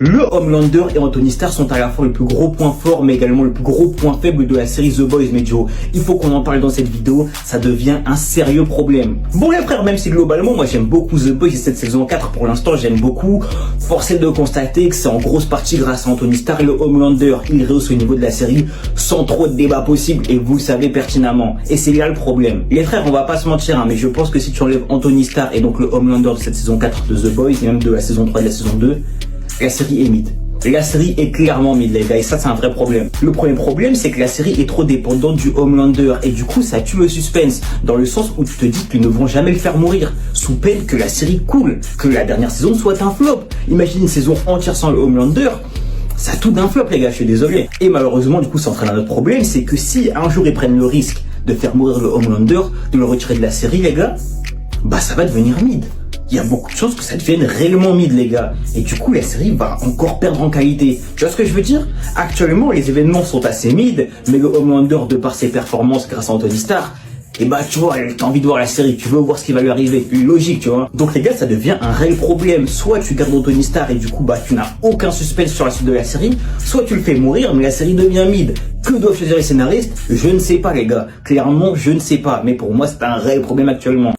Le Homelander et Anthony Starr sont à la fois le plus gros point fort mais également le plus gros point faible de la série The Boys. Mais Joe, il faut qu'on en parle dans cette vidéo, ça devient un sérieux problème. Bon les frères, même si globalement moi j'aime beaucoup The Boys et cette saison 4 pour l'instant j'aime beaucoup, force est de constater que c'est en grosse partie grâce à Anthony Starr et le Homelander. Il rehausse le niveau de la série sans trop de débat possible et vous le savez pertinemment. Et c'est là le problème. Les frères, on va pas se mentir mais je pense que si tu enlèves Anthony Starr et donc le Homelander de cette saison 4 de The Boys et même de la saison 3 et de la saison 2, la série est mid. La série est clairement mid, les gars, et ça c'est un vrai problème. Le premier problème, c'est que la série est trop dépendante du Homelander, et du coup ça tue le suspense, dans le sens où tu te dis qu'ils ne vont jamais le faire mourir, sous peine que la série coule, que la dernière saison soit un flop. Imagine une saison entière sans le Homelander, ça tout d'un flop les gars, je suis désolé. Et malheureusement, du coup, ça entraîne un autre problème, c'est que si un jour ils prennent le risque de faire mourir le Homelander, de le retirer de la série, les gars, bah ça va devenir mid. Il y a beaucoup de chances que ça devienne réellement mid, les gars. Et du coup, la série va encore perdre en qualité. Tu vois ce que je veux dire? Actuellement, les événements sont assez mid, mais le Homelander, de par ses performances grâce à Anthony Starr, et bah tu vois, t'as envie de voir la série, tu veux voir ce qui va lui arriver. Logique, tu vois. Donc les gars, ça devient un réel problème. Soit tu gardes Anthony Starr et du coup, bah tu n'as aucun suspense sur la suite de la série, soit tu le fais mourir, mais la série devient mid. Que doivent choisir les scénaristes? Je ne sais pas, les gars. Clairement, je ne sais pas. Mais pour moi, c'est un réel problème actuellement.